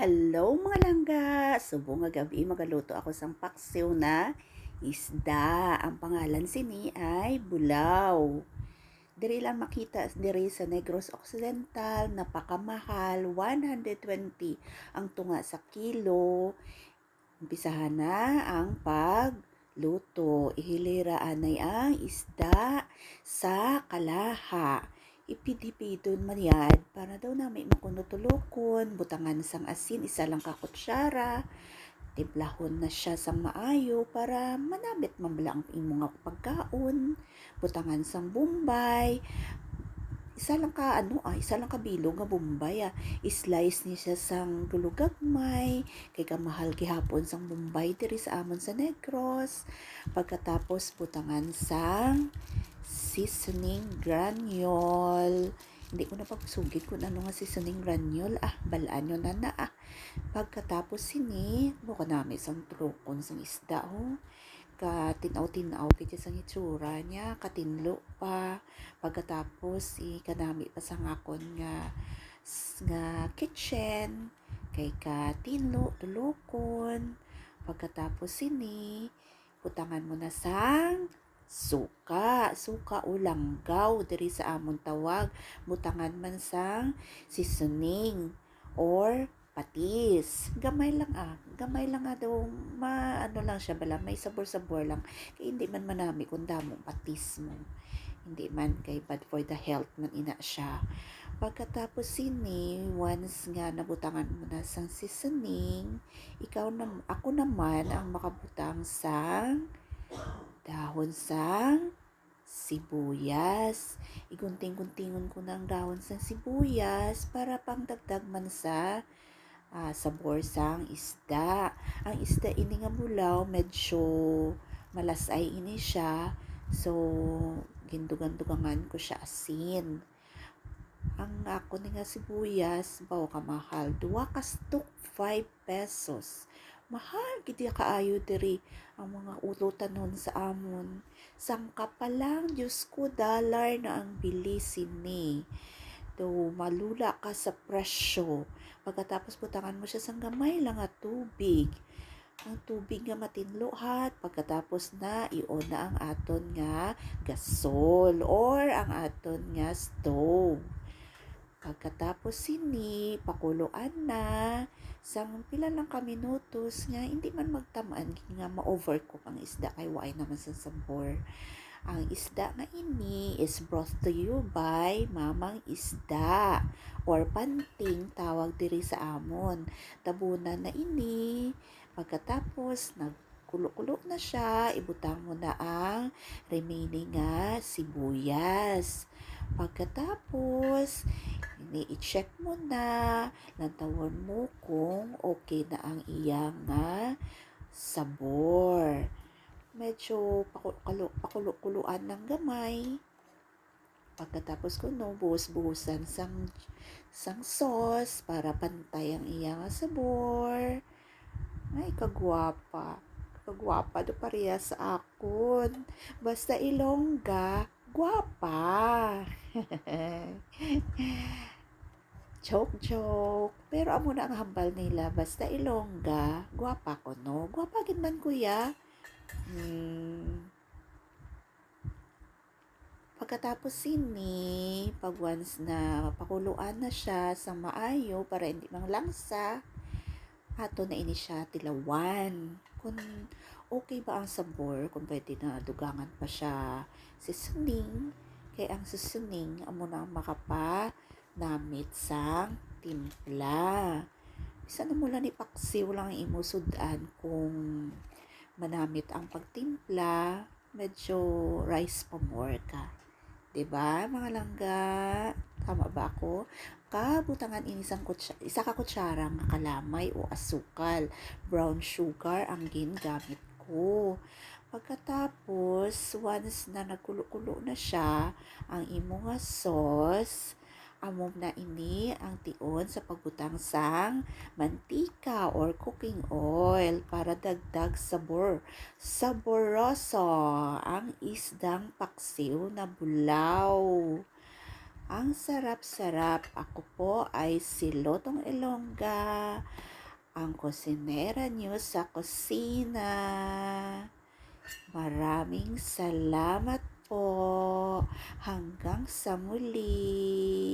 Hello mga langga! Subo nga gabi, magaluto ako sang paksiw na isda. Ang pangalan sini ay bulaw. Diri lang makita diri sa Negros Occidental, napakamahal, 120 ang tunga sa kilo. Umpisahan na ang pagluto. Ihilira anay ang isda sa kalaha. Ipidipidon man yan para daw namin makunutulokon. Butangan sang asin, isa lang ka kutsara. Timplahon na siya sa maayo para manabit mambala ang imong pagkaon. Butangan sang bumbay. Isa lang ka bilog nga bumbay. I-slice ni siya sang gulugagmay. Kay kamahal gihapon sang bumbay diri sa amon sa Negros. Pagkatapos butangan sang seasoning granule. Hindi ko na pagsugid kung ano nga seasoning granule. Balaan nyo na. Pagkatapos sini, buka namin sang trokon sang isda. Katinaw-tinaw kaya sang itsura niya. Katinlo pa. Pagkatapos, kanami pa sang akon nga kitchen. Kay katinlo, tulokon. Pagkatapos sini, putangan mo na sang suka o langgaw diri sa amon tawag. Butangan man sang seasoning or patis. Gamay lang daw lang siya bala, may sabor-sabor lang. Kay hindi man manami kung damong patis mo. Hindi man kay bad for the health man ina siya. Pagkatapos sini, once nga nabutangan mo na sang seasoning, ako naman ang makabutang sang dahon sang sibuyas. Igunting-guntingon ko ng dahon sang sibuyas para pangdagdag man sa sabor sang isda. Ang isda ini nga bulaw, medyo malasay ini siya. So, gindugan-dugangan ko siya asin. Ang ako ni nga sibuyas, bawa ka mahal. 2 ka stuk, 5 pesos. Mahal, gidi kaayo diri ang mga ulotan nun sa amon. Sangka pa lang, Diyos ko, dollar na ang bili sini. Malula ka sa presyo. Pagkatapos butangan mo siya sang gamay lang nga tubig. Ang tubig nga matinluhat. Pagkatapos na, iyon na ang aton nga gasol or ang aton nga stove. Pagkatapos sini, pakuluan na. Sang pila lang ka minutos nga, hindi man magtamaan nga ma-overcook ang isda kay waay naman sa sabor. Ang isda nga ini is brought to you by Mamang Isda or Panting tawag diri sa amon. Tabunan na ini. Pagkatapos nagkulo-kulo na siya, ibutang mo na ang remaining nga sibuyas. Pagkatapos, i-check mo na, lantawan mo kung okay na ang iyang nga sabor. Medyo pakulo-kuluan ng gamay. Pagkatapos ko buhos-buhusan sang sauce para pantay ang iyang sabor. Ay, kagwapa do pareha sa akon. Basta Ilongga, gwapa. Joke. Pero amo na ang hambal nila. Basta Ilongga, gwapa ko no. Gwapa gid man kuya. Pagkatapos sini, pag once na pakuluan na siya sa maayo para hindi manglangsa, ato na ini siya tilawan. Kung okay ba ang sabor, kung pwede na dugangan pa siya seasoning, kay ang seasoning amo na namit sang timpla. Bisa na mula ni paksiw lang imo sudan kung manamit ang pagtimpla, medyo rice pa more ka. Diba, mga langga? Tama ba ako? Kabutangan ini isa ka kutsara nga kalamay o asukal. Brown sugar ang gingamit ko. Pagkatapos, once na nagkulo-kulo na siya, ang imo nga sauce, amom na ini ang tion sa pagbutang sang mantika or cooking oil para dagdag saboroso ang isdang paksiw na bulaw. Ang sarap-sarap. Ako po ay si Lotong Ilongga. ang kusinera niyo sa kusina. Maraming salamat po. Hanggang sa muli.